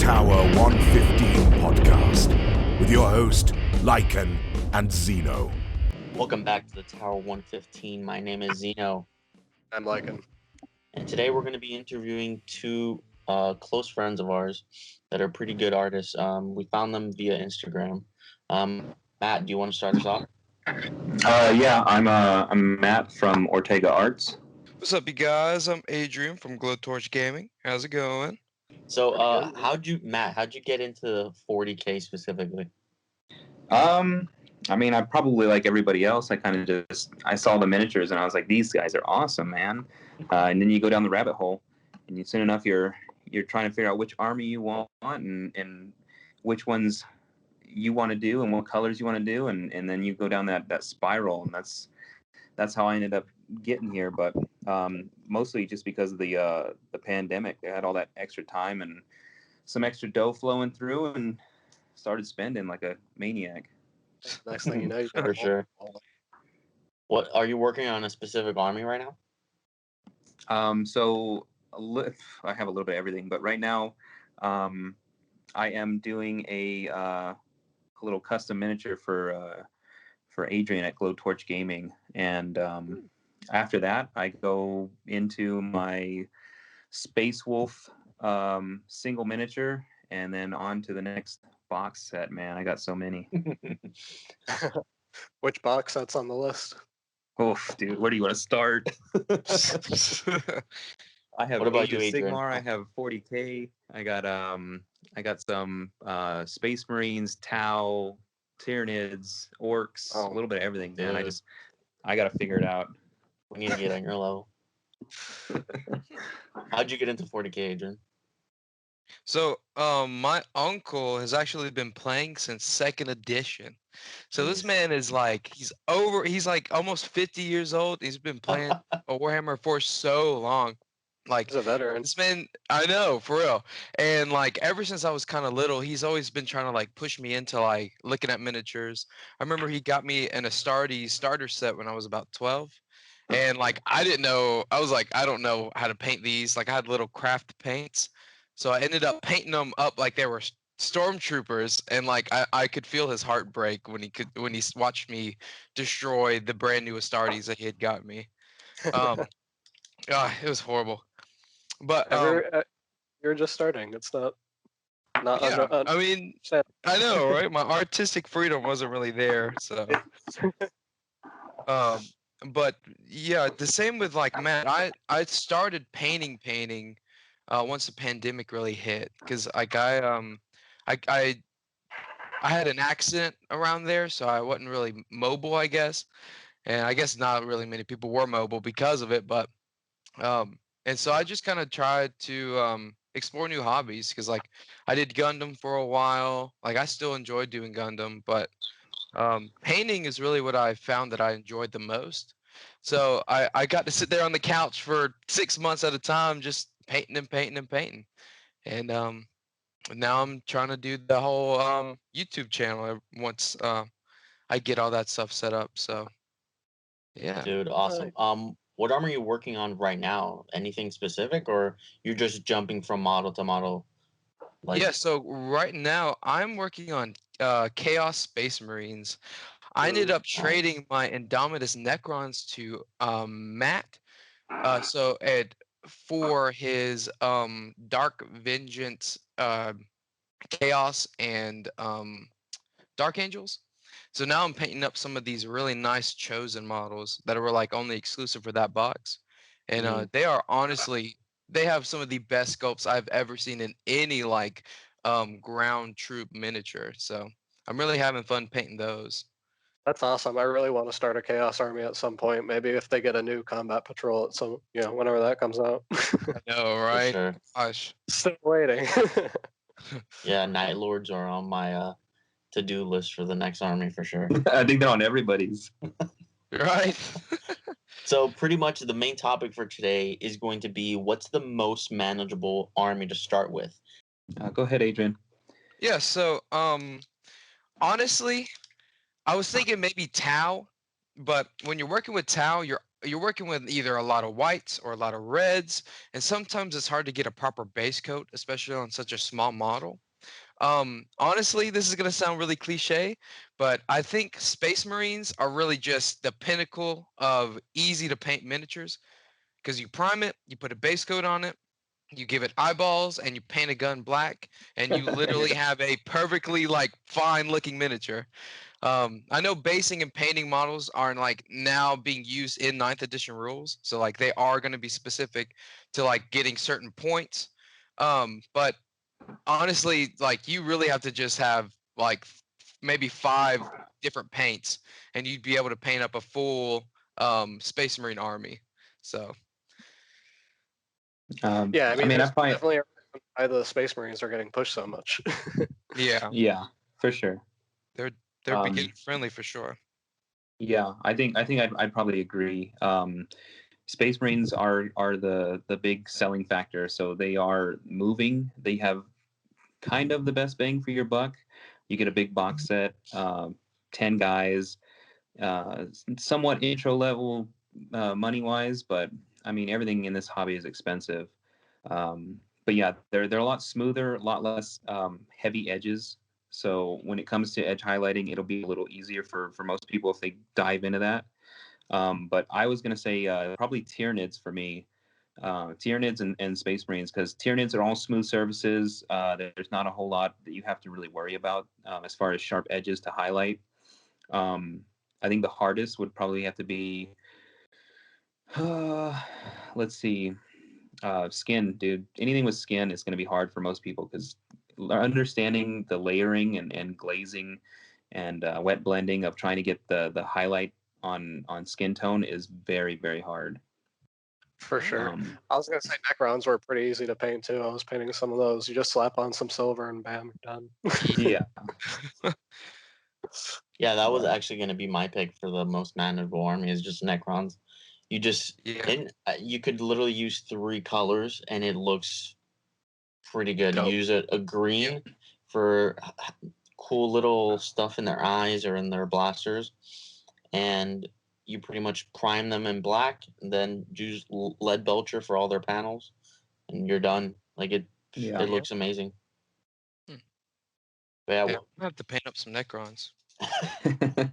Tower 115 podcast with your host, Lycan and Zeno. Welcome back to the Tower 115. My name is Zeno. I'm Lycan. And today we're going to be interviewing two close friends of ours that are pretty good artists. We found them via Instagram. Matt, do you want to start us off? I'm Matt from Ortega Arts. What's up, you guys? I'm Adrian from Glowtorch Gaming. How's it going? So, how'd you get into 40K specifically? I probably like everybody else. I saw the miniatures and I was like, these guys are awesome, man. And then you go down the rabbit hole, and soon enough you're trying to figure out which army you want and which ones you want to do and what colors you want to do, and then you go down that spiral, and that's how I ended up getting here. But mostly just because of the pandemic. I had all that extra time and some extra dough flowing through, and started spending like a maniac. Next thing you know, For sure. What are you working on a specific army right now? I have a little bit of everything, but right now, I am doing a little custom miniature for Adrian at Glowtorch Gaming, and after that, I go into my Space Wolf single miniature, and then on to the next box set. Man, I got so many. Which box set's on the list? Oof, dude, where do you want to start? I have What about Age you, of Adrian? Sigmar. I have 40K. I got some Space Marines, Tau, Tyranids, Orcs, a little bit of everything, man. Dude. I gotta figure it out. We need to get on your level. How'd you get into 40K, Adrian? So, my uncle has actually been playing since 2nd edition. So this man is he's like almost 50 years old. He's been playing a Warhammer for so long. He's a veteran. This man, I know, for real. And ever since I was kind of little, he's always been trying to push me into looking at miniatures. I remember he got me an Astartes starter set when I was about 12. And I didn't know, I was like, I don't know how to paint these. I had little craft paints. So I ended up painting them up like they were stormtroopers, and I could feel his heart break when he watched me destroy the brand new Astartes that he had got me. It was horrible. But you're just starting. It's not. Yeah, I know, right? My artistic freedom wasn't really there, so. But yeah, the same with Matt. I started painting once the pandemic really hit, because I had an accident around there, so I wasn't really mobile, I guess. And I guess not really many people were mobile because of it, but and so I just kind of tried to explore new hobbies, because I did Gundam for a while. I still enjoy doing Gundam, but painting is really what I found that I enjoyed the most. So I got to sit there on the couch for 6 months at a time, just painting and painting and painting. And now I'm trying to do the whole YouTube channel once I get all that stuff set up. So yeah. Dude, awesome. What armor are you working on right now? Anything specific, or you're just jumping from model to model? Yeah, so right now I'm working on Chaos Space Marines. I ended up trading my Indomitus Necrons to Matt. For his Dark Vengeance Chaos and Dark Angels. So now I'm painting up some of these really nice Chosen models that were only exclusive for that box. And they are honestly, they have some of the best sculpts I've ever seen in any ground troop miniature. So I'm really having fun painting those. That's awesome. I really want to start a Chaos Army at some point. Maybe if they get a new combat patrol at whenever that comes out. I know, right? Sure. Gosh. Still waiting. Yeah, Night Lords are on my to-do list for the next army for sure. I think they're on everybody's. Right. So pretty much the main topic for today is going to be, what's the most manageable army to start with? Go ahead, Adrian. Yeah, so honestly, I was thinking maybe Tau, but when you're working with Tau, you're working with either a lot of whites or a lot of reds, and sometimes it's hard to get a proper base coat, especially on such a small model. Honestly, this is gonna sound really cliche, but I think Space Marines are really just the pinnacle of easy to paint miniatures because you prime it, you put a base coat on it, you give it eyeballs, and you paint a gun black, and you literally have a perfectly like fine looking miniature. I know basing and painting models are like now being used in ninth edition rules, so like they are going to be specific to like getting certain points. But honestly, like you really have to just have like maybe 5 different paints, and you'd be able to paint up a full Space Marine army. So Yeah, I I mean, mean, I there's probably, definitely a reason why the Space Marines are getting pushed so much. yeah, yeah, for sure. they're Um, beginner friendly for sure. yeah, I think I'd probably agree. Space Marines are the big selling factor. So they are moving. They have kind of the best bang for your buck. You get a big box set, 10 guys, somewhat intro level money wise, but I mean everything in this hobby is expensive. But yeah, they're a lot smoother, a lot less heavy edges. So when it comes to edge highlighting, it'll be a little easier for most people if they dive into that. But I was gonna say probably Tyranids for me, Tyranids and Space Marines, because Tyranids are all smooth surfaces. There's not a whole lot that you have to really worry about as far as sharp edges to highlight. Um, I think the hardest would probably have to be, let's see, skin, dude. Anything with skin is going to be hard for most people because understanding the layering and glazing and wet blending of trying to get the highlight on skin tone is very, very hard. For sure. Um, I was gonna say Necrons were pretty easy to paint too. I was painting some of those. You just slap on some silver and bam, you're done. yeah, Yeah, that was but actually going to be my pick for the most manageable army is just Necrons. You just Yeah, you could literally use 3 colors and it looks pretty good. Dope. Use a green for cool little stuff in their eyes or in their blasters, and you pretty much prime them in black, and then use lead belcher for all their panels, and you're done. Like yeah. it looks amazing. Hmm. But yeah, yeah. I have to paint up some Necrons. You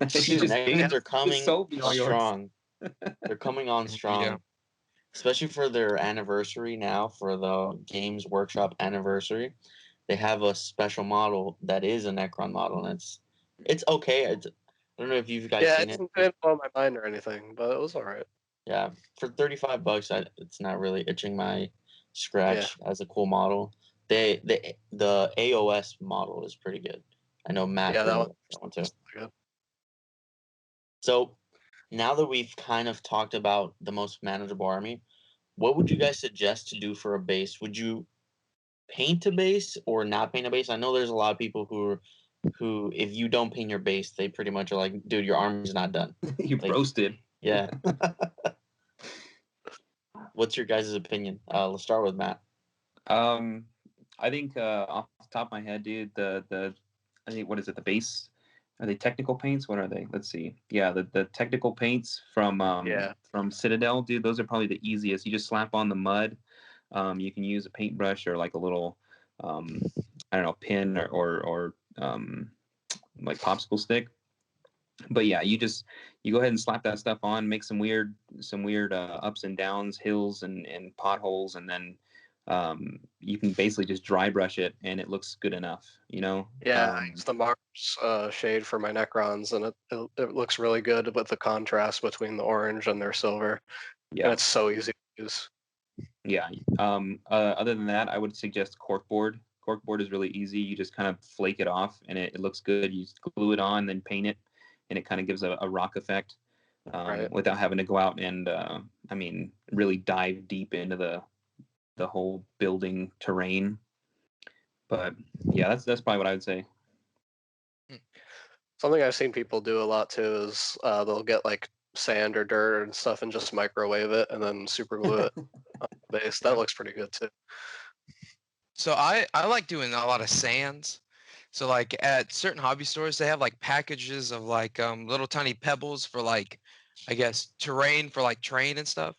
just Necrons are coming soul be all yours. strong. They're coming on strong. Yeah. Especially for their anniversary now, for the Games Workshop anniversary, they have a special model that is a Necron model, and it's okay. I don't know if you've guys Yeah, seen it it. didn't blow my mind or anything, but it was alright. Yeah, for $35, it's not really itching my scratch as a cool model. The AOS model is pretty good. I know Matt Yeah, that really one likes that one too. was good. So now that we've kind of talked about the most manageable army, what would you guys suggest to do for a base? Would you paint a base or not paint a base? I know there's a lot of people who if you don't paint your base, they pretty much are like, dude, your army's not done. You Like, roasted. yeah. What's your guys' opinion? Let's start with Matt. Um, I think off the top of my head, dude, the I think what is it? The base? Are they technical paints? What are they? Let's see. Yeah, the technical paints Yeah. from Citadel, dude. Those are probably the easiest. You just slap on the mud. You can use a paintbrush or like a little I don't know, pin or like popsicle stick. But yeah, you go ahead and slap that stuff on, make some weird ups and downs, hills and potholes, and then you can basically just dry brush it, and it looks good enough. You know. Yeah, I use the Mars shade for my Necrons, and it looks really good with the contrast between the orange and their silver. And Yeah. it's so easy to use. Yeah. Other than that, I would suggest corkboard. Corkboard is really easy. You just kind of flake it off, and it looks good. You glue it on, then paint it, and it kind of gives a rock effect Right. without having to go out and I mean, really dive deep into the whole building terrain. But yeah, that's probably what I would say. Something I've seen people do a lot too is they'll get like sand or dirt and stuff and just microwave it and then super glue it on the base. That Yeah. looks pretty good too. So I like doing a lot of sands. So like at certain hobby stores, they have like packages of like little tiny pebbles for like I guess, terrain for like train and stuff,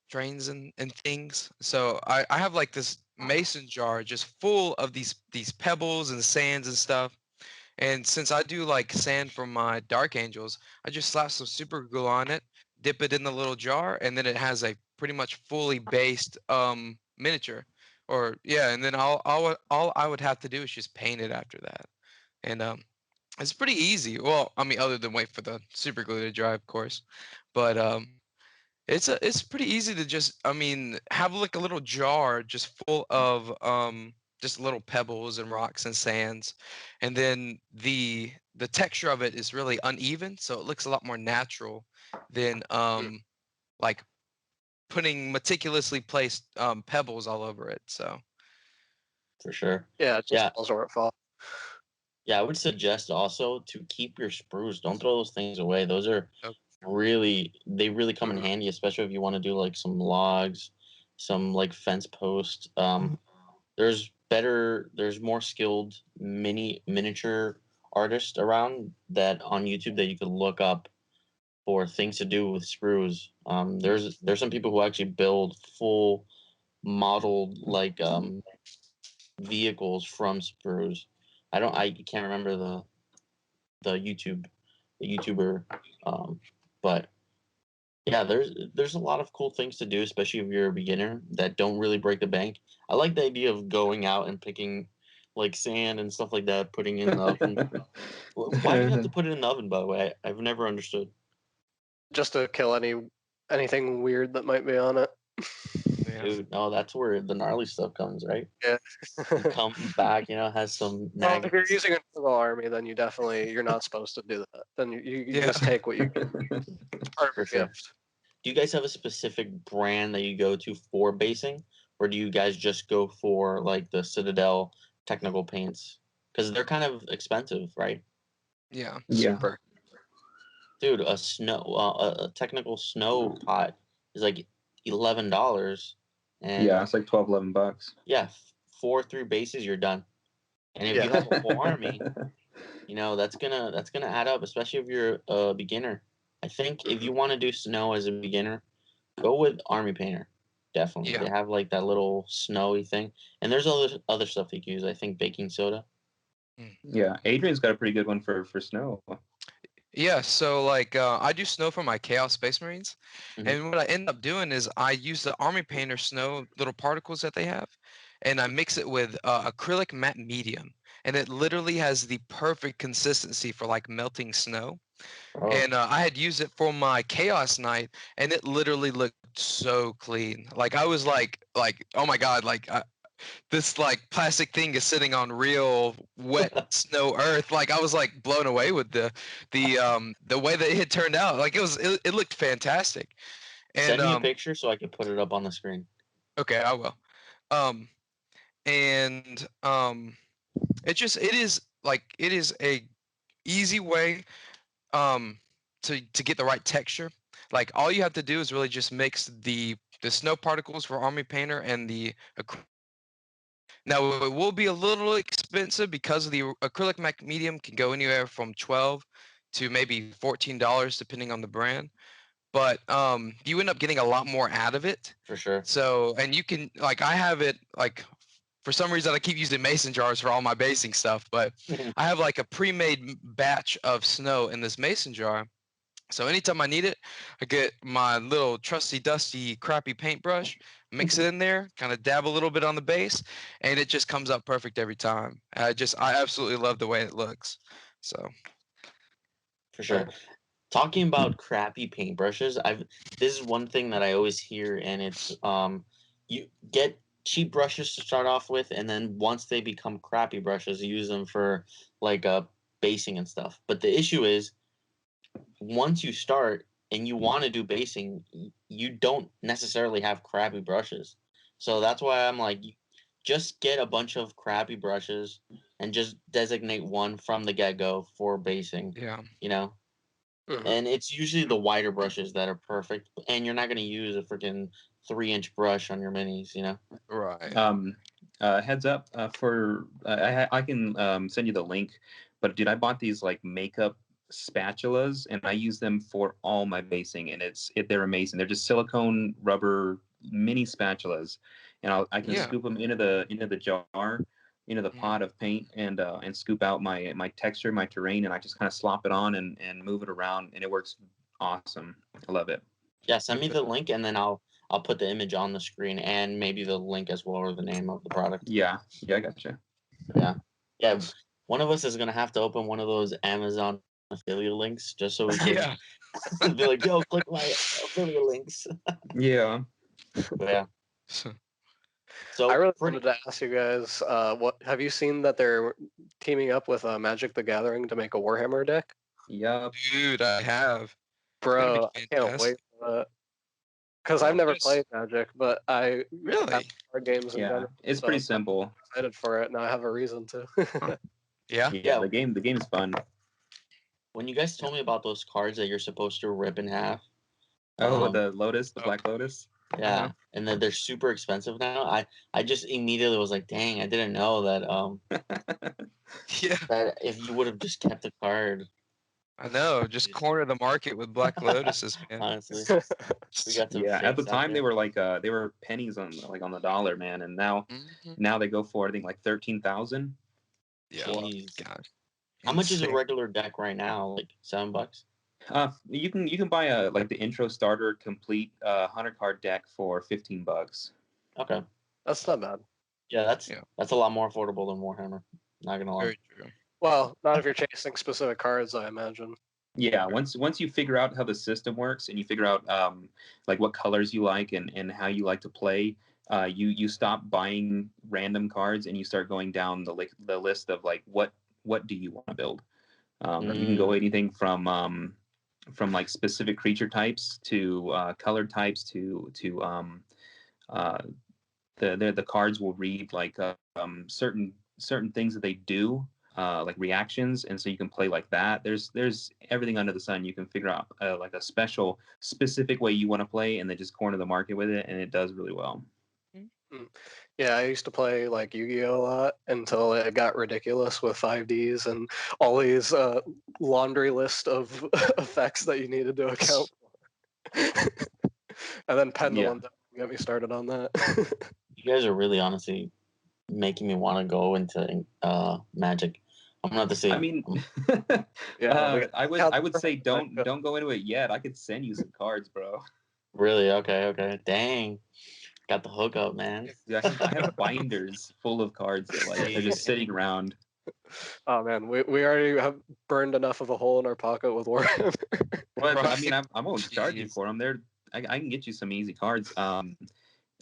trains and things. So I have like this mason jar just full of these pebbles and sands and stuff. And since I do like sand for my Dark Angels, I just slap some super glue on it, dip it in the little jar, and then it has a pretty much fully based miniature. Or yeah, and then all I would have to do is just paint it after that. And it's pretty easy. Well, I mean, other than wait for the super glue to dry, of course. But it's pretty easy to just, I mean, have like a little jar just full of just little pebbles and rocks and sands, and then the texture of it is really uneven, so it looks a lot more natural than like putting meticulously placed pebbles all over it. So For sure. Yeah, it just Yeah. falls where it falls. Yeah, I would suggest also to keep your sprues. Don't throw those things away. Those are Oh. they really come in handy, especially if you want to do like some logs, some like fence posts. There's more skilled miniature artists around that on YouTube that you could look up for things to do with sprues. There's some people who actually build full modeled like vehicles from sprues. I can't remember the YouTuber, but yeah, there's a lot of cool things to do, especially if you're a beginner that don't really break the bank. I like the idea of going out and picking like sand and stuff like that, putting in the oven. Why do you have to put it in the oven, by the way? I've never understood. Just to kill anything weird that might be on it. yeah, Dude, no, that's where the gnarly stuff comes, right? Yeah. Comes back, has some Well, if you're magnets. using a naval army, then you're not supposed to do that. Then you Yeah. just take what you get. It's part of For your sure. gift. Do you guys have a specific brand that you go to for basing, or do you guys just go for like the Citadel technical paints? Because they're kind of expensive, right? yeah. Yeah. Super. Dude, a technical snow pot is like $11, and Yeah, it's like 12, $11. yeah, 4 or 3 bases, you're done. And if Yeah. you have a full army, that's gonna add up, especially if you're a beginner. I think if you want to do snow as a beginner, go with Army Painter. Definitely, Yeah. they have like that little snowy thing, and there's other stuff you can use. I think baking soda. Yeah, Adrian's got a pretty good one for snow. Yeah, so like I do snow for my Chaos Space Marines, Mhm. and what I end up doing is I use the Army Painter snow little particles that they have, and I mix it with acrylic matte medium, and it literally has the perfect consistency for like melting snow. Oh, And I had used it for my Chaos Knight, and it literally looked so clean. Like I was like oh my god, like this like plastic thing is sitting on real wet snow earth. Like I was like blown away with the way that it had turned out. Like it looked fantastic. And send me a picture so I can put it up on the screen. okay, I will. Um and it is a easy way to get the right texture. Like all you have to do is really just mix the snow particles for Army Painter and the Now it will be a little expensive because the acrylic medium can go anywhere from 12 to maybe $14 depending on the brand. But you end up getting a lot more out of it. For sure. So and you can like I have it like for some reason I keep using mason jars for all my basing stuff, but I have like a pre-made batch of snow in this mason jar. So anytime I need it, I get my little trusty dusty crappy paintbrush, mix it in there, kind of dab a little bit on the base, and it just comes out perfect every time. I absolutely love the way it looks. So For sure. Talking about crappy paintbrushes, this is one thing that I always hear, and it's you get cheap brushes to start off with, and then once they become crappy brushes, you use them for like basing and stuff. But the issue is once you start and you want to do basing, you don't necessarily have crappy brushes. So that's why I'm like, just get a bunch of crappy brushes and just designate one from the get go for basing. yeah, You know, Mhm. and it's usually the wider brushes that are perfect, and you're not going to use a freaking 3-inch brush on your minis. right. Heads up I can send you the link, but dude, I bought these like makeup spatulas, and I use them for all my basing, and they're amazing. They're just silicone rubber mini spatulas, and I can Yeah. scoop them into the jar, into the Mhm. pot of paint, and scoop out my texture, my terrain, and I just kind of slop it on and move it around, and it works awesome. I love it. Yeah, send me the link and then I'll put the image on the screen and maybe the link as well or the name of the product. Yeah, I gotcha. Yeah. One of us is gonna have to open one of those Amazon affiliate links just so we can Yeah. be like, yo, click my affiliate links. Yeah. But yeah. So I really wanted to ask you guys, what have you seen that they're teaming up with Magic the Gathering to make a Warhammer deck? Yep. Dude, I have. Gonna Bro, be I can't fantastic. wait for that. Because I've never Yes. played Magic, but I Really? have card games in Yeah, general. it's so pretty I'm simple. excited for it, and I have a reason to. Yeah. Yeah. The game's fun. when you guys told me about those cards that you're supposed to rip in half, Oh, Um, the Lotus, the Black Lotus. yeah, and then they're super expensive now. I just immediately was like, dang, I didn't know that Yeah. that if you would have just kept the card, I know. Just corner the market with Black Lotuses, man. honestly, we got some Yeah, at the fakes out time they there. were like they were pennies on the dollar, man, and Mhm. now they go for I think like 13,000. Yeah. Jeez. God. How much is a Insane. regular deck right now? Like $7? You can buy like the intro starter complete 100 card deck for $15. Okay, That's not bad. yeah, Yeah. that's a lot more affordable than Warhammer. Not gonna lie. Very true. Well, not if you're chasing specific cards, I imagine. Yeah, once you figure out how the system works and you figure out like what colors you like and how you like to play, you stop buying random cards and you start going down the list of like what do you want to build. You can go anything from like specific creature types to color types to uh, the cards will read like certain things that they do, like reactions, and so you can play like that. There's everything under the sun. You can figure out like a specific way you want to play, and then just corner the market with it, and it does really well. Yeah, I used to play like Yu-Gi-Oh a lot until it got ridiculous with 5Ds and all these laundry list of effects that you needed to account for. And then Pendulum got me started on that. You guys are really honestly making me want to go into Magic. I'm gonna have to say. I mean, Yeah, I would say don't go into it yet. I could send you some cards, bro. Really? Okay. Dang, got the hookup, man. Yeah, I have binders full of cards that like they're just sitting around. Oh man, we already have burned enough of a hole in our pocket with Warhammer. But I Right. mean, I won't charge you Jeez. for them. I can get you some easy cards.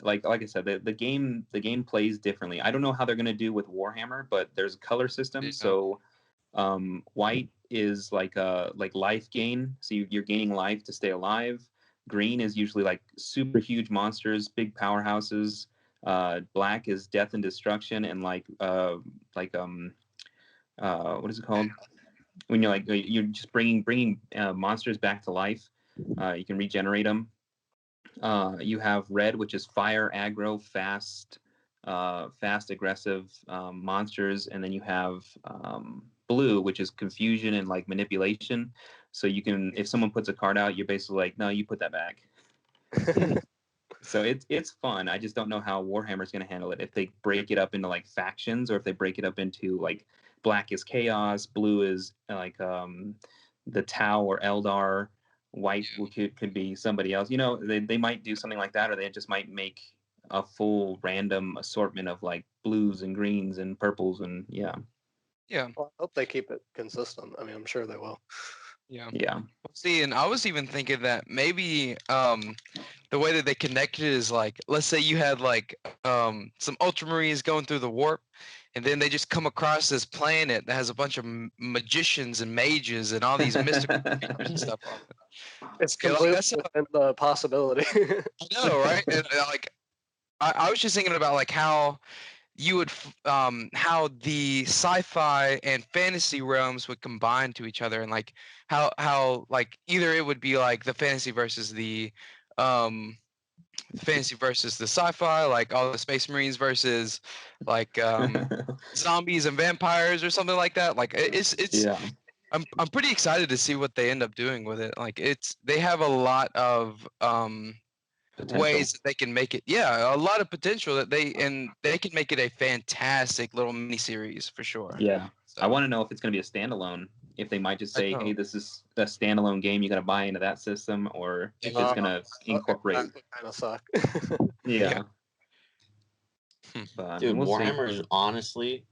Like I said, the game plays differently. I don't know how they're gonna do with Warhammer, but there's a color system. Yeah. So, white is like life gain. So you're gaining life to stay alive. Green is usually like super huge monsters, big powerhouses. Black is death and destruction, and what is it called? When you're just bringing monsters back to life. You can regenerate them. You have red, which is fire, aggro, fast, aggressive monsters, and then you have blue, which is confusion and like manipulation. So you can, if someone puts a card out, you're basically like, no, you put that back. So it's fun. I just don't know how Warhammer's going to handle it. If they break it up into like factions, or if they break it up into like black is chaos, blue is like the Tau or Eldar, white could be somebody else. They might do something like that, or they just might make a full random assortment of like blues and greens and purples and yeah. Well, I hope they keep it consistent. I mean, I'm sure they will. Yeah. See, and I was even thinking that maybe the way that they connected is like, let's say you had like some Ultramarines going through the warp, and then they just come across this planet that has a bunch of magicians and mages and all these mystical creatures and stuff on it. It's Yeah, like, completely that's within the possibility. I know, right? And like, I was just thinking about like how you would how the sci-fi and fantasy realms would combine to each other, and like how like either it would be like the fantasy versus the sci-fi, like all the space marines versus like zombies and vampires or something like that. Like it's Yeah. I'm pretty excited to see what they end up doing with it. Like they have a lot of Potential. ways that they can make it. Yeah, a lot of potential that they can make it a fantastic little mini series for sure. Yeah. So, I want to know if it's going to be a standalone. If they might just say, "Hey, this is a standalone game. You got to buy into that system," or if it's going to incorporate. That would kind of suck. Yeah. Hmm. But Dude, we'll see. Warhammer's honestly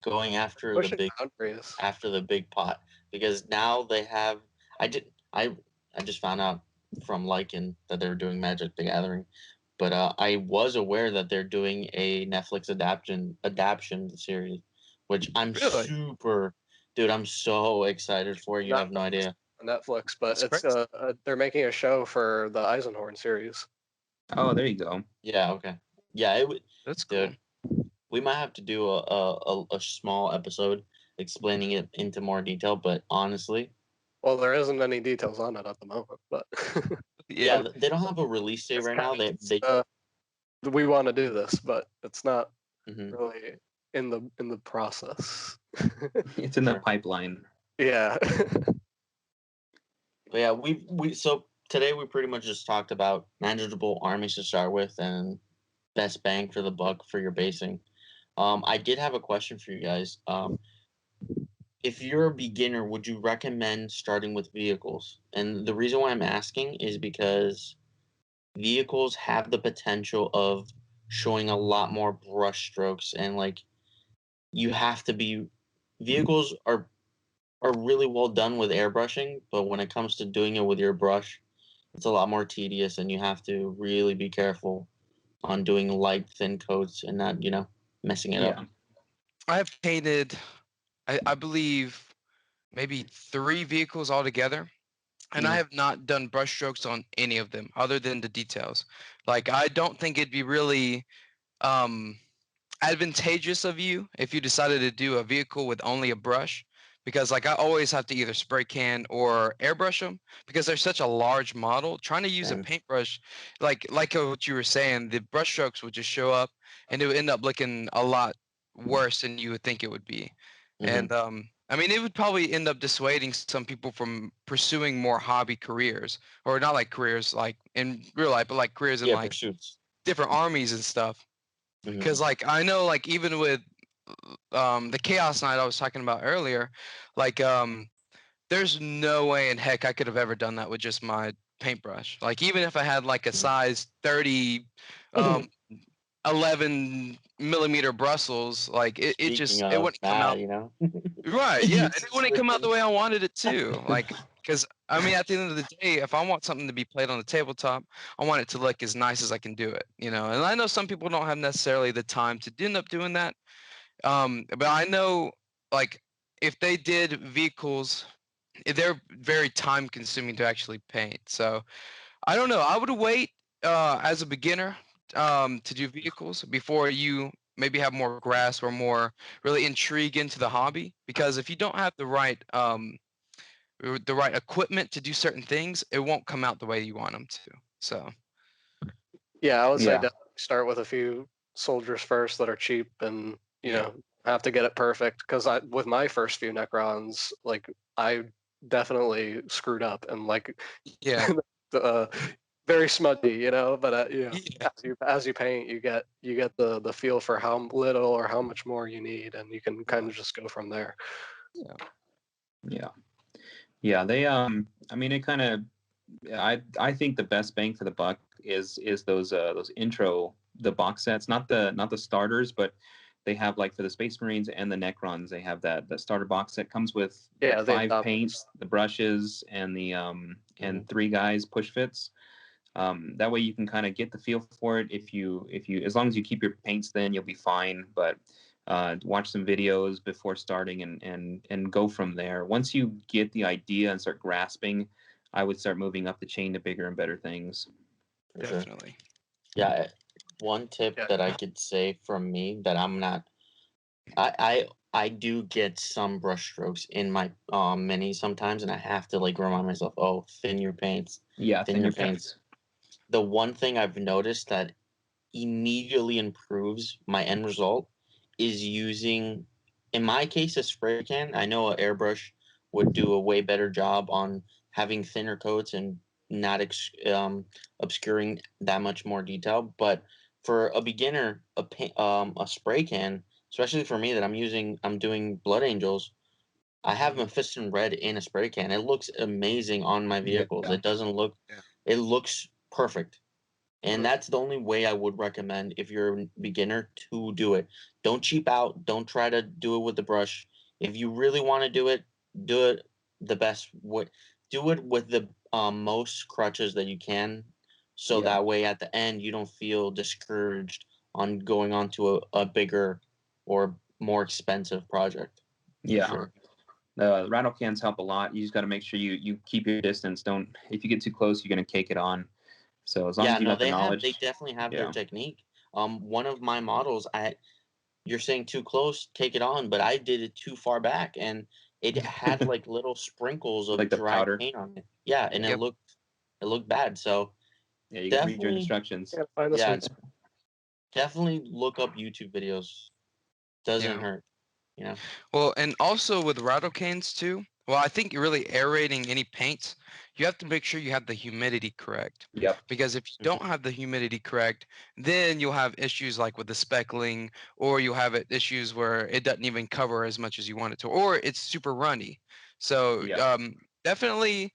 going after Pushing the boundaries. big pot, because now they have. I just found out from Lycan that they were doing Magic the Gathering, but I was aware that they're doing a Netflix adaptation series, which I'm Really? dude, I'm so excited for. You Not have no idea. on Netflix, but That's it's crazy. they're making a show for the Eisenhorn series. Oh, there you go. Yeah. Okay. Yeah. It would. That's cool. Dude, we might have to do a small episode explaining it into more detail, but honestly, Well, there isn't any details on it at the moment, but yeah, Yeah. they don't have a release date it's right now. kinda They just, we want to do this, but it's not mhm, really in the process. It's in the Sure. pipeline. Yeah. But yeah, so today we pretty much just talked about manageable armies to start with and best bang for the buck for your basing. I did have a question for you guys. If you're a beginner, would you recommend starting with vehicles? And the reason why I'm asking is because vehicles have the potential of showing a lot more brush strokes, and like you have to be vehicles are really well done with airbrushing, but when it comes to doing it with your brush, it's a lot more tedious, and you have to really be careful on doing light thin coats and not messing it up. Yeah. I have painted, I believe, maybe 3 vehicles altogether, and I Mhm. have not done brush strokes on any of them other than the details. Like, I don't think it'd be really um, advantageous of you if you decided to do a vehicle with only a brush, because like I always have to either spray can or airbrush them because they're such a large model. Trying to use a Same. paintbrush, like what you were saying, the brush strokes would just show up and it would end up looking a lot worse than you would think it would be. Mhm. And I mean, it would probably end up dissuading some people from pursuing more hobby careers, or not like careers like in real life, but like careers in Yeah, like pursuits. different armies and stuff. Mhm. Because like I know, like even with the Chaos Knight I was talking about earlier, like there's no way in heck I could have ever done that with just my paintbrush. Like even if I had like a size 30 um 11 millimeter Brussels, like it Speaking it of wouldn't come that, out right. Yeah, and it wouldn't come out the way I wanted it to. Like, because I mean, at the end of the day, if I want something to be played on the tabletop, I want it to look as nice as I can do it, you know. And I know some people don't have necessarily the time to end up doing that. But I know, like, if they did vehicles, they're very time consuming to actually paint. So I don't know. I would wait as a beginner to do vehicles before you maybe have more grasp or more really intrigue into the hobby. Because if you don't have the right equipment to do certain things, it won't come out the way you want them to. So Yeah, I would say Yeah. definitely start with a few soldiers first that are cheap and Yeah. have to get it perfect. Because I with my first few Necrons, like I definitely screwed up and like yeah, uh, very smudgy, But yeah, as you paint, you get the feel for how little or how much more you need, and you can kind of just go from there. Yeah. Yeah. They I mean it kind of I think the best bang for the buck is those intro the box sets, not the starters, but they have like for the Space Marines and the Necrons, they have that the starter box set comes with Yeah, like the 5 paints, the brushes, and the and 3 guys push fits. That way you can kind of get the feel for it. If you as long as you keep your paints thin, you'll be fine. But watch some videos before starting and go from there. Once you get the idea and start grasping, I would start moving up the chain to bigger and better things. For sure. definitely. Yeah, one tip Yeah. that I could say from me that I'm not, I do get some brush strokes in my mini sometimes, and I have to like remind myself, oh, thin your paints, Yeah, thin your paints. The one thing I've noticed that immediately improves my end result is using, in my case, a spray can. I know an airbrush would do a way better job on having thinner coats and not obscuring that much more detail. But for a beginner, a spray can, especially for me that I'm doing Blood Angels, I have Mephiston Red in a spray can. It looks amazing on my vehicles. It doesn't look, it looks perfect. And that's the only way I would recommend if you're a beginner to do it. Don't cheap out. Don't try to do it with the brush. If you really want to do it the best way. Do it with the most crutches that you can. So that way at the end, you don't feel discouraged on going on to a bigger or more expensive project. Yeah. Sure. The rattle cans help a lot. You just got to make sure you keep your distance. If you get too close, you're going to cake it on. So as long as you got the knowledge. They definitely have their technique. One of my models, you're saying too close, take it on, but I did it too far back, and it had like little sprinkles of like the dry powder paint on it. Yeah, and it looked bad. So yeah, you got to read your instructions. Definitely look up YouTube videos. Doesn't hurt. Well, and also with rattle cans too. Well, I think really aerating any paints, you have to make sure you have the humidity correct. Yep. Because if you don't have the humidity correct, then you'll have issues like with the speckling, or you'll have issues where it doesn't even cover as much as you want it to, or it's super runny. So definitely,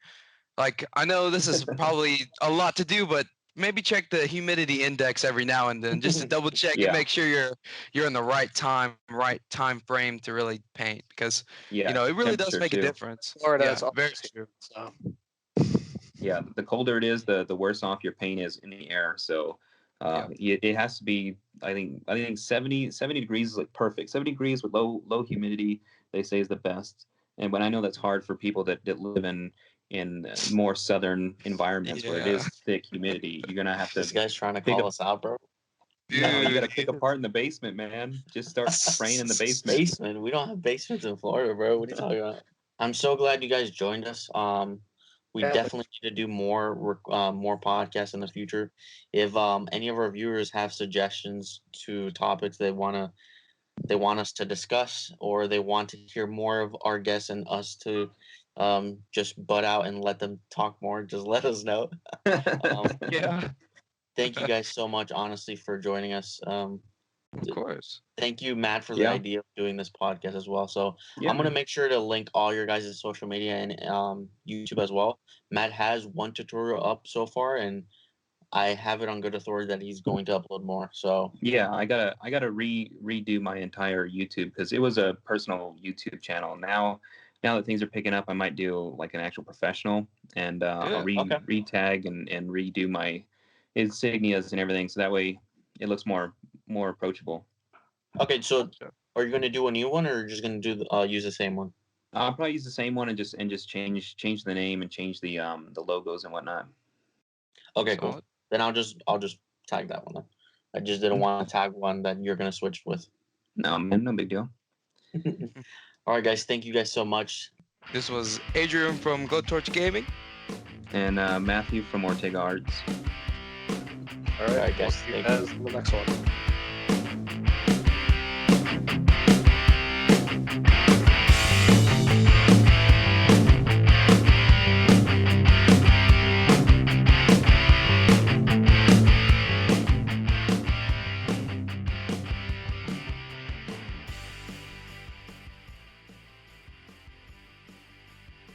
like, I know this is probably a lot to do, but maybe check the humidity index every now and then just to double check and make sure you're in the right time frame to really paint, because it really does make a difference. Florida, very true. So. Yeah, the colder it is, the worse off your paint is in the air. So it has to be, I think 70 degrees is like perfect. 70 degrees with low humidity, they say, is the best. And when I know that's hard for people that live in more southern environments where it is thick humidity, you're gonna have to. This guy's trying to call us out, bro. No, you gotta pick apart in the basement, man. Just start spraying in the basement. We don't have basements in Florida, bro. What are you talking about? I'm so glad you guys joined us. We definitely need to do more podcasts in the future. If any of our viewers have suggestions to topics they want us to discuss, or they want to hear more of our guests and us to just butt out and let them talk more, just let us know. Thank you guys so much, honestly, for joining us. Of course. Thank you, Matt, for the idea of doing this podcast as well. So I'm going to make sure to link all your guys' social media and YouTube as well. Matt has one tutorial up so far, and I have it on good authority that he's going to upload more. So yeah, I gotta redo my entire YouTube, because it was a personal YouTube channel. Now that things are picking up, I might do like an actual professional, and I'll re-tag and redo my insignias and everything, so that way it looks more approachable. Okay, so are you going to do a new one, or are you just going to do use the same one? I'll probably use the same one and just change the name and change the logos and whatnot. Okay, cool. Then I'll just tag that one then. I just didn't want to tag one that you're going to switch with. No, man, no big deal. All right, guys. Thank you guys so much. This was Adrian from Glowtorch Gaming. And Matthew from Ortega Arts. All right, guys. See you guys in the next one.